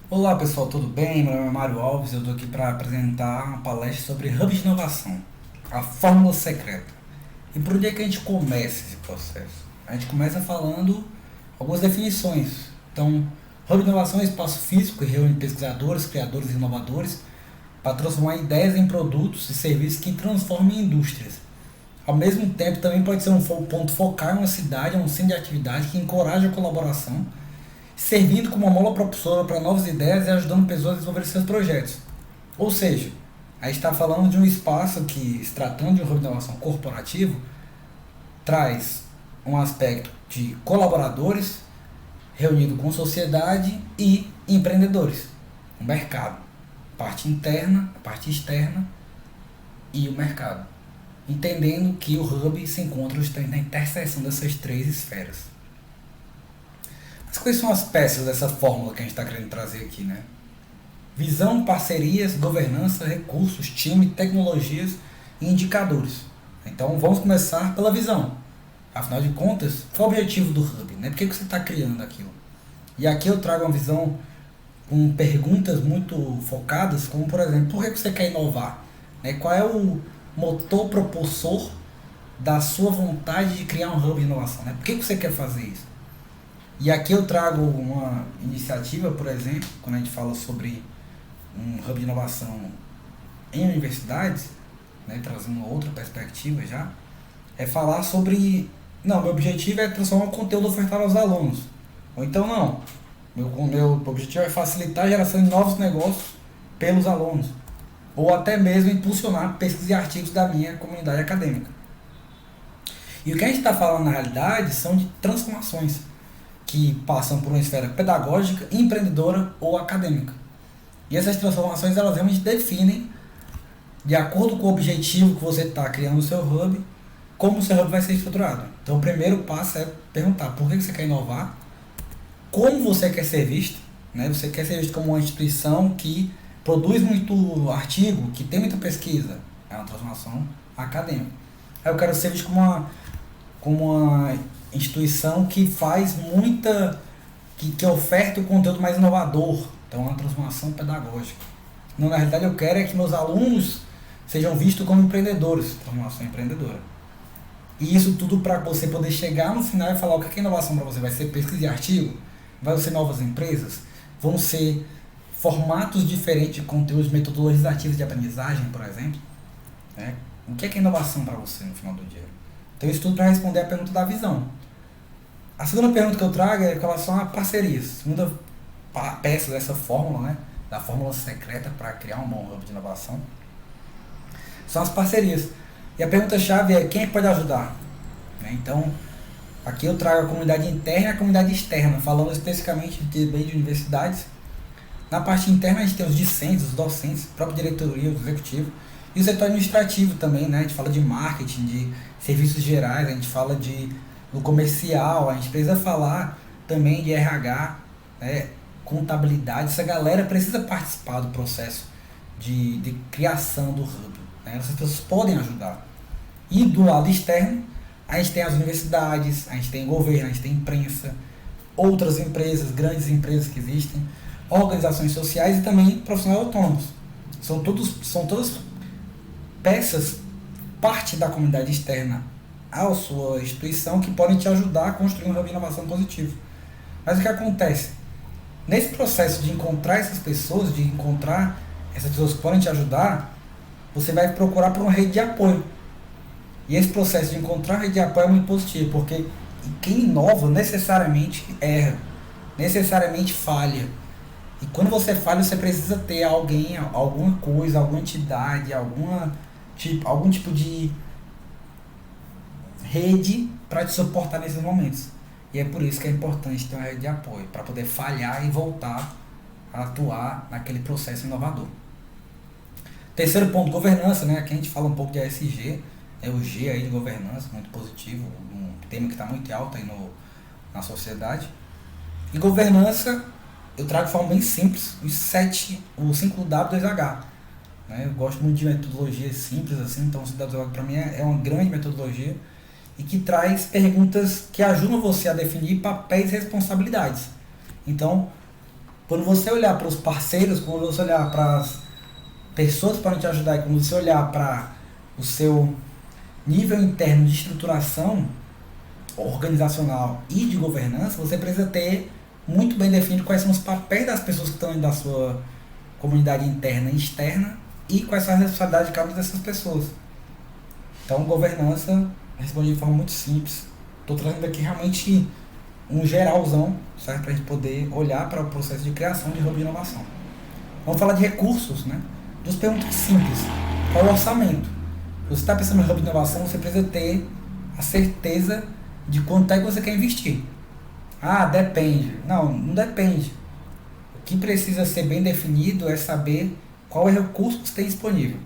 Olá pessoal, tudo bem? Meu nome é Mário Alves, eu estou aqui para apresentar uma palestra sobre Hub de Inovação, a fórmula secreta. E por onde é que a gente começa esse processo? A gente começa falando algumas definições. Então, Hub de Inovação é um espaço físico que reúne pesquisadores, criadores e inovadores para transformar ideias em produtos e serviços que transformem indústrias. Ao mesmo tempo, também pode ser um ponto focal em uma cidade, um centro de atividade que encoraja a colaboração, servindo como uma mola propulsora para novas ideias e ajudando pessoas a desenvolver seus projetos. Ou seja, a gente está falando de um espaço que, se tratando de uma inovação corporativo, traz um aspecto de colaboradores reunido com sociedade e empreendedores, o mercado, a parte interna, a parte externa e o mercado, entendendo que o hub se encontra na interseção dessas três esferas. Mas quais são as peças dessa fórmula que a gente está querendo trazer aqui, né? Visão, parcerias, governança, recursos, time, tecnologias e indicadores. Então vamos começar pela visão. Afinal de contas, qual é o objetivo do hub? Né? Por que você está criando aquilo? E aqui eu trago uma visão com perguntas muito focadas, como por exemplo, por que você quer inovar? Né? Qual é o motor propulsor da sua vontade de criar um hub de inovação? Né? Por que você quer fazer isso? E aqui eu trago uma iniciativa, por exemplo, quando a gente fala sobre um hub de inovação em universidades, né, trazendo uma outra perspectiva já, é falar sobre, não, meu objetivo é transformar o conteúdo ofertado aos alunos. Ou então não, meu objetivo é facilitar a geração de novos negócios pelos alunos. Ou até mesmo impulsionar pesquisas e artigos da minha comunidade acadêmica. E o que a gente está falando na realidade são de transformações que passam por uma esfera pedagógica, empreendedora ou acadêmica. E essas transformações elas realmente definem, de acordo com o objetivo que você está criando o seu hub, como o seu hub vai ser estruturado. Então o primeiro passo é perguntar por que você quer inovar, como você quer ser visto, né? Você quer ser visto como uma instituição que produz muito artigo, que tem muita pesquisa, é uma transformação acadêmica. Aí eu quero ser visto como uma instituição que faz muita, que oferta o conteúdo mais inovador, então é uma transformação pedagógica. Não, na realidade eu quero é que meus alunos sejam vistos como empreendedores, transformação empreendedora. E isso tudo para você poder chegar no final e falar o que é inovação para você. Vai ser pesquisa e artigo? Vai ser novas empresas? Vão ser formatos diferentes de conteúdos, metodologias ativas de aprendizagem, por exemplo? Né? O que é inovação para você no final do dia? Então isso tudo para responder a pergunta da visão. A segunda pergunta que eu trago é com relação a parcerias. A segunda peça dessa fórmula, né, da fórmula secreta para criar um bom hub de inovação, são as parcerias. E a pergunta-chave é quem pode ajudar? Né? Então, aqui eu trago a comunidade interna e a comunidade externa, falando especificamente de universidades. Na parte interna a gente tem os discentes, os docentes, a própria diretoria, o executivo, e o setor administrativo também, né? A gente fala de marketing, de serviços gerais, a gente fala do comercial, a gente precisa falar também de RH, né? Contabilidade. Essa galera precisa participar do processo de criação do hub. Né? Essas pessoas podem ajudar. E do lado externo, a gente tem as universidades, a gente tem governo, a gente tem imprensa, outras empresas, grandes empresas que existem, organizações sociais e também profissionais autônomos. São todas peças, parte da comunidade externa à sua instituição que podem te ajudar a construir um hub de inovação positivo. Mas o que acontece? Nesse processo de encontrar essas pessoas, de encontrar essas pessoas que podem te ajudar, você vai procurar por uma rede de apoio. E esse processo de encontrar uma rede de apoio é muito positivo, porque quem inova necessariamente erra, necessariamente falha. E quando você falha, você precisa ter alguém, alguma coisa, alguma entidade, algum tipo de rede para te suportar nesses momentos. E é por isso que é importante ter uma rede de apoio, para poder falhar e voltar a atuar naquele processo inovador. Terceiro ponto, governança, né? Aqui a gente fala um pouco de ESG, é o G aí de governança, muito positivo, um tema que está muito alto aí na sociedade. E governança, eu trago de forma bem simples, o 5W2H. Né? Eu gosto muito de metodologias simples, assim, então o 5W2H para mim é uma grande metodologia e que traz perguntas que ajudam você a definir papéis e responsabilidades. Então, Quando você olhar para os parceiros, quando você olhar para as pessoas que podem te ajudar, e quando você olhar para o seu nível interno de estruturação organizacional e de governança, você precisa ter muito bem definido quais são os papéis das pessoas que estão dentro da sua comunidade interna e externa e quais são as responsabilidades de cada uma dessas pessoas. Então, governança, respondi de forma muito simples. Estou trazendo aqui realmente um geralzão, certo? Para a gente poder olhar para o processo de criação de hub de inovação. Vamos falar de recursos, né? Duas perguntas simples. Qual é o orçamento? Se você está pensando em hub de inovação, você precisa ter a certeza de quanto é que você quer investir. Ah, depende. Não, não depende. O que precisa ser bem definido é saber qual é o recurso que você tem disponível.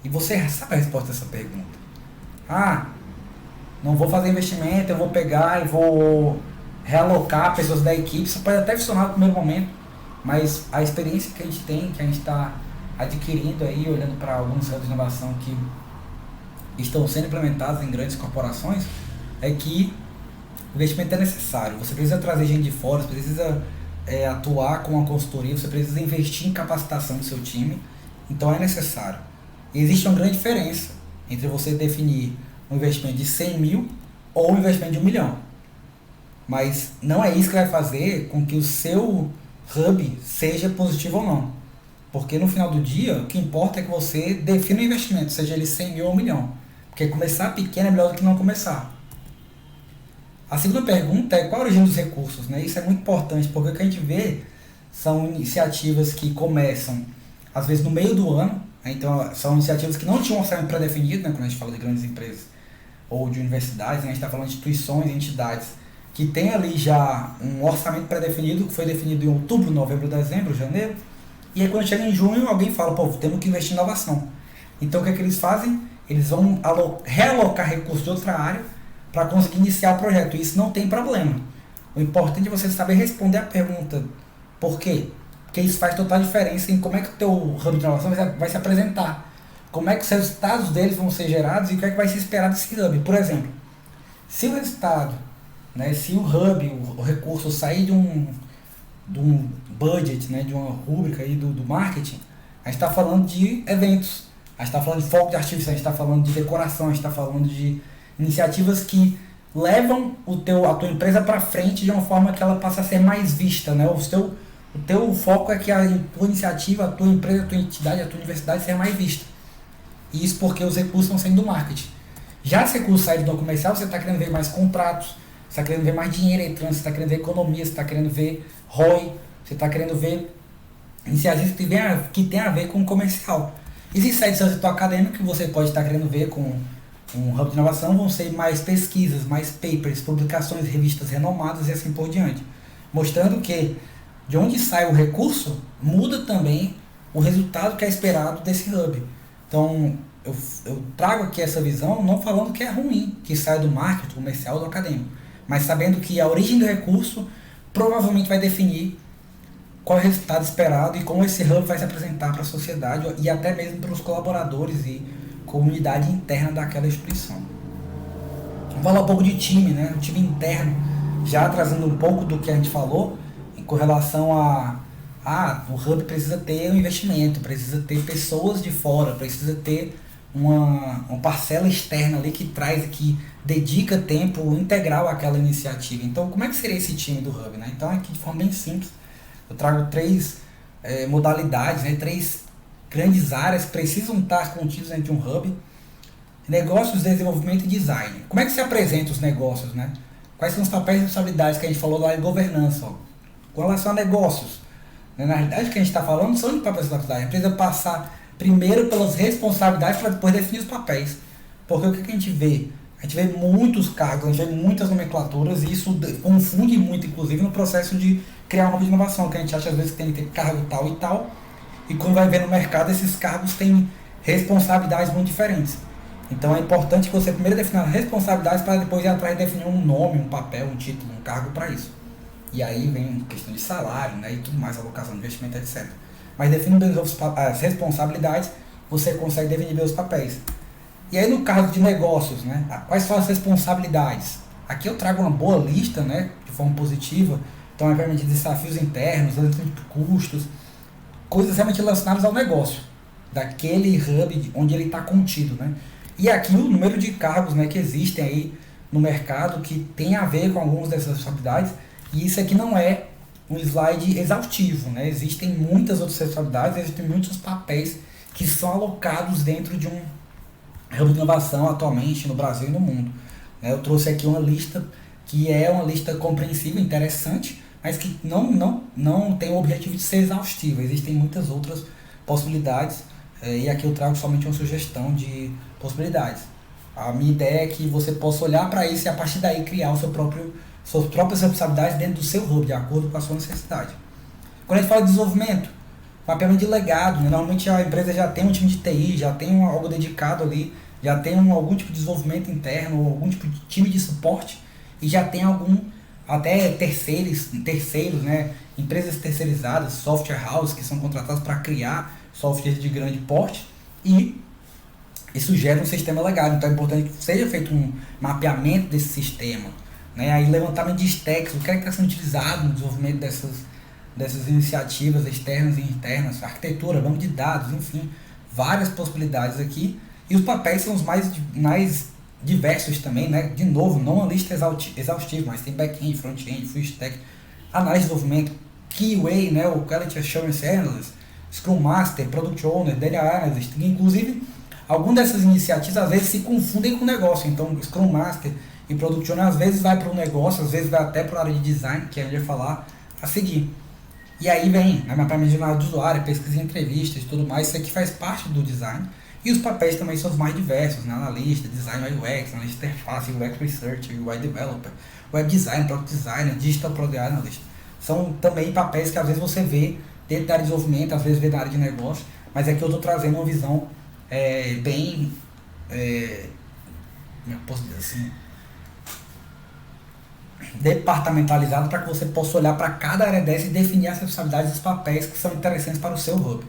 E você sabe a resposta dessa pergunta. Ah, não vou fazer investimento, eu vou pegar e vou realocar pessoas da equipe. Isso pode até funcionar no primeiro momento, mas a experiência que a gente tem, que a gente está adquirindo aí, olhando para alguns hubs de inovação que estão sendo implementados em grandes corporações, é que o investimento é necessário. Você precisa trazer gente de fora, você precisa atuar com uma consultoria, você precisa investir em capacitação do seu time, então é necessário. E existe uma grande diferença entre você definir um investimento de 100 mil ou um investimento de 1 milhão. Mas não é isso que vai fazer com que o seu hub seja positivo ou não. Porque no final do dia, o que importa é que você defina o investimento, seja ele 100 mil ou 1 milhão. Porque começar pequeno é melhor do que não começar. A segunda pergunta é qual a origem dos recursos, né? Isso é muito importante, porque o que a gente vê são iniciativas que começam, às vezes, no meio do ano. Então, são iniciativas que não tinham um orçamento pré-definido, né? Quando a gente fala de grandes empresas ou de universidades, né? A gente está falando de instituições e entidades que tem ali já um orçamento pré-definido, que foi definido em outubro, novembro, dezembro, janeiro. E aí, quando chega em junho, alguém fala, pô, temos que investir em inovação. Então, o que é que eles fazem? Eles vão realocar recursos de outra área para conseguir iniciar o projeto. E isso não tem problema. O importante é você saber responder a pergunta por quê? Porque isso faz total diferença em como é que o teu hub de inovação vai se apresentar. Como é que os resultados deles vão ser gerados e o que é que vai se esperar desse hub. Por exemplo, se o resultado, né, se o hub, o recurso sair de um budget, né, de uma rúbrica aí do marketing, a gente está falando de eventos, a gente está falando de fogo de artifício, a gente está falando de decoração, a gente está falando de iniciativas que levam a tua empresa para frente de uma forma que ela passe a ser mais vista, né? O teu foco é que a tua iniciativa, a tua empresa, a tua entidade, a tua universidade seja mais vista. E isso porque os recursos estão saindo do marketing. Já se recursos saírem do comercial, você está querendo ver mais contratos, você está querendo ver mais dinheiro entrando, você está querendo ver economia, você está querendo ver ROI, você está querendo ver iniciativas que tem a ver com o comercial. E se sair do seu setor acadêmico, que você pode estar querendo ver com um hub de inovação, vão ser mais pesquisas, mais papers, publicações, revistas renomadas e assim por diante. Mostrando que de onde sai o recurso, muda também o resultado que é esperado desse hub. Então, eu trago aqui essa visão, não falando que é ruim, que sai do marketing, do comercial ou do acadêmico, mas sabendo que a origem do recurso provavelmente vai definir qual é o resultado esperado e como esse hub vai se apresentar para a sociedade e até mesmo para os colaboradores e comunidade interna daquela instituição. Vamos falar um pouco de time, né? O time interno, já trazendo um pouco do que a gente falou com relação o hub precisa ter um investimento, precisa ter pessoas de fora, precisa ter uma parcela externa ali que traz, que dedica tempo integral àquela iniciativa. Então, como é que seria esse time do hub, né? Então, aqui de forma bem simples, eu trago três modalidades, né? 3 grandes áreas que precisam estar contidas dentro de um hub: negócios, desenvolvimento e design. Como é que se apresentam os negócios, né? Quais são os papéis e responsabilidades que a gente falou lá em governança, ó? Com relação a negócios, né? Na realidade, o que a gente está falando são de papéis e responsabilidades. A gente precisa passar primeiro pelas responsabilidades para depois definir os papéis. Porque o que a gente vê? A gente vê muitos cargos, a gente vê muitas nomenclaturas e isso confunde muito, inclusive, no processo de criar um hub de inovação, que a gente acha às vezes que tem que ter cargo tal e tal, e quando vai ver no mercado, esses cargos têm responsabilidades muito diferentes. Então é importante que você primeiro defina as responsabilidades para depois ir atrás de definir um nome, um papel, um título, um cargo para isso. E aí vem questão de salário, né, e tudo mais, alocação de investimento, etc. Mas definindo bem as responsabilidades, você consegue definir bem os papéis. E aí no caso de negócios, né, quais são as responsabilidades? Aqui eu trago uma boa lista, né, de forma positiva, Então, obviamente, desafios internos, custos, coisas realmente relacionadas ao negócio, daquele hub onde ele está contido, né? E aqui o número de cargos, né, que existem aí no mercado que tem a ver com algumas dessas responsabilidades, e isso aqui não é um slide exaustivo, né? Existem muitas outras responsabilidades, existem muitos papéis que são alocados dentro de um hub de inovação atualmente no Brasil e no mundo. Eu trouxe aqui uma lista que é uma lista compreensível, interessante, mas que não tem o objetivo de ser exaustiva. Existem muitas outras possibilidades, e aqui eu trago somente uma sugestão de possibilidades. A minha ideia é que você possa olhar para isso e a partir daí criar suas próprias responsabilidades dentro do seu hub, de acordo com a sua necessidade. Quando a gente fala de desenvolvimento, mapeamento de legado, né? Normalmente a empresa já tem um time de TI, já tem algo dedicado ali, já tem algum tipo de desenvolvimento interno, algum tipo de time de suporte, e já tem até terceiros, né? Empresas terceirizadas, software houses que são contratadas para criar softwares de grande porte, e isso gera um sistema legal. Então é importante que seja feito um mapeamento desse sistema, né? Aí levantamento de stacks, o que é que está sendo utilizado no desenvolvimento dessas iniciativas externas e internas, arquitetura, banco de dados, enfim, várias possibilidades aqui. E os papéis são os mais diversos também, né? De novo, não uma lista exaustiva, mas tem back-end, front-end, full stack, análise de desenvolvimento, QA, né? O Quality Assurance Analyst, Scrum Master, Product Owner, Data Analyst. Inclusive, algumas dessas iniciativas às vezes se confundem com o negócio. Então, Scrum Master e Product Owner às vezes vai para o negócio, às vezes vai até para a área de design, que a gente vai falar a seguir. E aí vem a mapeamento de jornada de usuário, pesquisa em entrevistas e tudo mais. Isso aqui faz parte do design. E os papéis também são os mais diversos, né? Analista, design UX, analista interface, UX Research, UI Developer, Web Design, Product Designer, Digital Product Analyst. São também papéis que às vezes você vê dentro da área de desenvolvimento, às vezes vê na área de negócio, mas aqui eu estou trazendo uma visão bem, como eu posso dizer assim, departamentalizada, para que você possa olhar para cada área dessa e definir as responsabilidades dos papéis que são interessantes para o seu hub.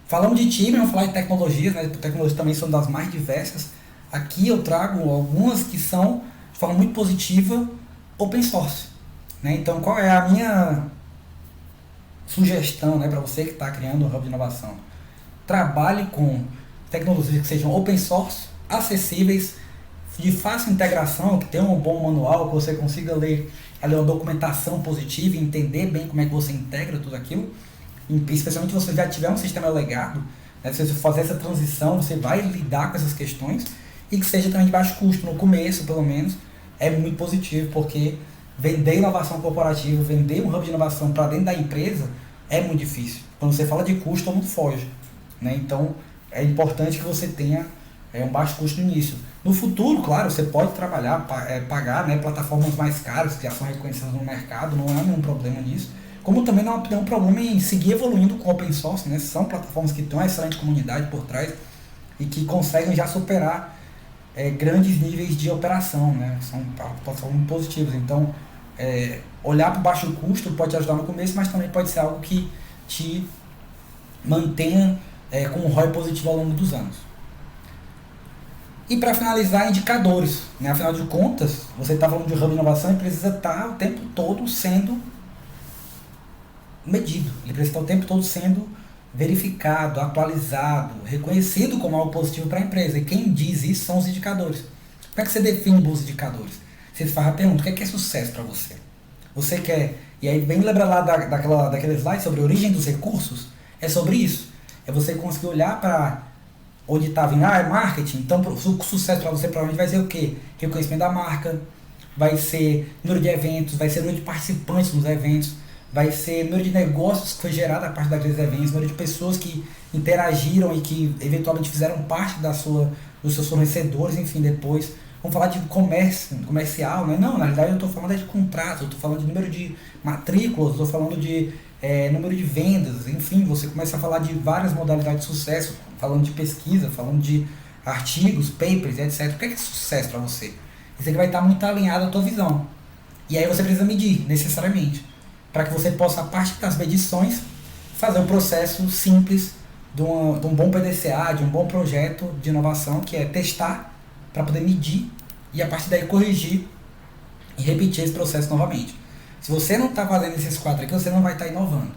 Falando de time, vamos falar de tecnologias, né? Tecnologias também são das mais diversas. Aqui eu trago algumas que são, de forma muito positiva, open source, né? Então, qual é a minha sugestão, né, para você que está criando um hub de inovação? Trabalhe com tecnologias que sejam open source, acessíveis, de fácil integração, que tenha um bom manual, que você consiga ler ali uma documentação positiva e entender bem como é que você integra tudo aquilo. Especialmente se você já tiver um sistema legado, né, se você fazer essa transição, você vai lidar com essas questões, e que seja também de baixo custo, no começo pelo menos, é muito positivo, porque vender inovação corporativa, vender um hub de inovação para dentro da empresa é muito difícil. Quando você fala de custo, todo mundo foge, né? Então é importante que você tenha um baixo custo no início. No futuro, claro, você pode trabalhar, pagar, né, plataformas mais caras que já são reconhecidas no mercado, não há nenhum problema nisso. Como também não tem um problema em seguir evoluindo com open source, né? São plataformas que têm uma excelente comunidade por trás e que conseguem já superar grandes níveis de operação, né? São plataformas muito positivas. Então, olhar para o baixo custo pode te ajudar no começo, mas também pode ser algo que te mantenha com um ROI positivo ao longo dos anos. E para finalizar, indicadores, né? Afinal de contas, você está falando de hub de inovação e precisa estar o tempo todo sendo medido, ele precisa estar o tempo todo sendo verificado, atualizado, reconhecido como algo positivo para a empresa. E quem diz isso são os indicadores. Como é que você define bons indicadores? Você faz a pergunta: o que é sucesso para você? Você quer... E aí bem lembra lá daquele slide sobre a origem dos recursos? É sobre isso. É você conseguir olhar para onde está vindo, é marketing. Então o sucesso para você provavelmente vai ser o quê? Reconhecimento da marca, vai ser número de eventos, vai ser número de participantes nos eventos, vai ser número de negócios que foi gerado a partir daqueles eventos, número de pessoas que interagiram e que eventualmente fizeram parte dos seus fornecedores, enfim, depois. Vamos falar de comercial, né? Não, na realidade eu estou falando de contratos, eu estou falando de número de matrículas, estou falando de número de vendas, enfim, você começa a falar de várias modalidades de sucesso, falando de pesquisa, falando de artigos, papers, etc. O que é sucesso para você? Isso aqui vai estar muito alinhado à tua visão. E aí você precisa medir, necessariamente, para que você possa, a partir das medições, fazer um processo simples de um bom PDCA, de um bom projeto de inovação, que é testar para poder medir e a partir daí corrigir e repetir esse processo novamente. Se você não está fazendo esses 4 aqui, você não vai estar inovando.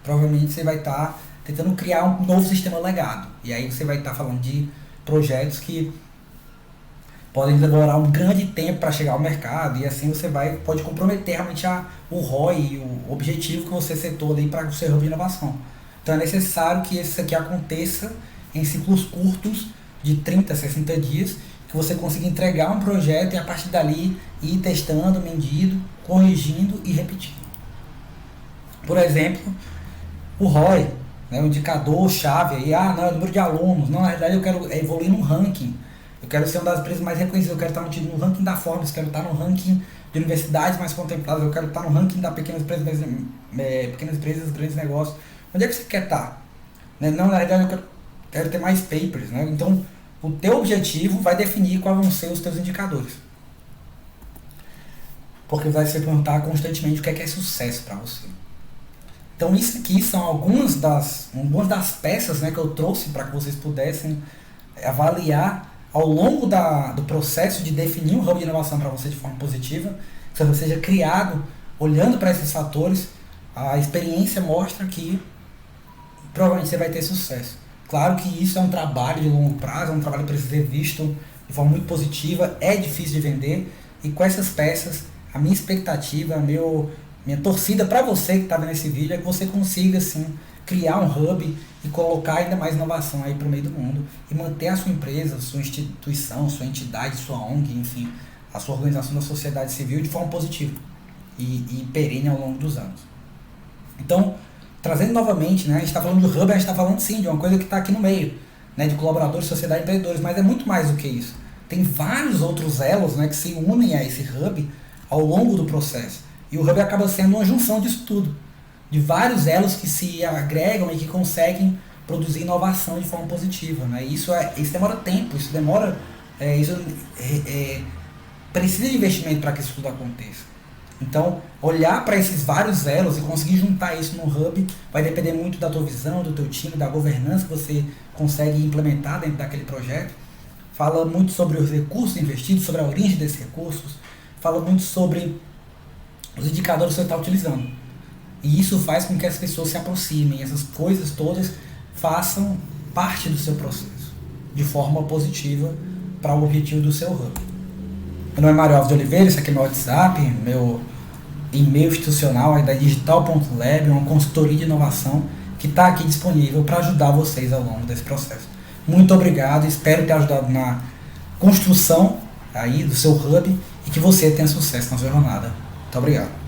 Provavelmente você vai estar tentando criar um novo sistema legado. E aí você vai estar falando de projetos que podem demorar um grande tempo para chegar ao mercado, e assim você pode comprometer realmente o ROI, o objetivo que você setou ali para o seu hub de inovação. Então é necessário que isso aqui aconteça em ciclos curtos de 30 a 60 dias, que você consiga entregar um projeto e a partir dali ir testando, medindo, corrigindo e repetindo. Por exemplo, o ROI, né, o indicador chave aí, não, é o número de alunos. Não, na verdade eu quero evoluir no ranking. Eu quero ser uma das empresas mais reconhecidas, eu quero estar no ranking da Forbes, eu quero estar no ranking de universidades mais contempladas, eu quero estar no ranking da pequenas empresas, grandes negócios. Onde é que você quer estar? Não, na verdade eu quero ter mais papers, né? Então, o teu objetivo vai definir quais vão ser os teus indicadores. Porque vai se perguntar constantemente o que é sucesso para você. Então, isso aqui são algumas das peças, né, que eu trouxe para que vocês pudessem avaliar ao longo do processo de definir um hub de inovação para você de forma positiva, que você seja criado olhando para esses fatores. A experiência mostra que provavelmente você vai ter sucesso. Claro que isso é um trabalho de longo prazo, é um trabalho que precisa ser visto de forma muito positiva, é difícil de vender, e com essas peças, a minha expectativa, minha torcida para você que está vendo esse vídeo é que você consiga sim criar um hub e colocar ainda mais inovação aí para o meio do mundo e manter a sua empresa, sua instituição, sua entidade, sua ONG, enfim, a sua organização da sociedade civil de forma positiva e perene ao longo dos anos. Então, trazendo novamente, né, a gente está falando de hub, a gente está falando sim de uma coisa que está aqui no meio, né, de colaboradores, sociedade e empreendedores, mas é muito mais do que isso. Tem vários outros elos, né, que se unem a esse hub ao longo do processo. E o hub acaba sendo uma junção disso tudo, de vários elos que se agregam e que conseguem produzir inovação de forma positiva, né? Isso demora tempo, precisa de investimento para que isso tudo aconteça. Então, olhar para esses vários elos e conseguir juntar isso no hub vai depender muito da tua visão, do teu time, da governança que você consegue implementar dentro daquele projeto. Fala muito sobre os recursos investidos, sobre a origem desses recursos, fala muito sobre os indicadores que você está utilizando. E isso faz com que as pessoas se aproximem, essas coisas todas façam parte do seu processo, de forma positiva para o objetivo do seu hub. Meu nome é Mário Alves de Oliveira, esse aqui é meu WhatsApp, meu e-mail institucional é da digital.lab, uma consultoria de inovação que está aqui disponível para ajudar vocês ao longo desse processo. Muito obrigado, espero ter ajudado na construção aí do seu hub e que você tenha sucesso na sua jornada. Muito obrigado.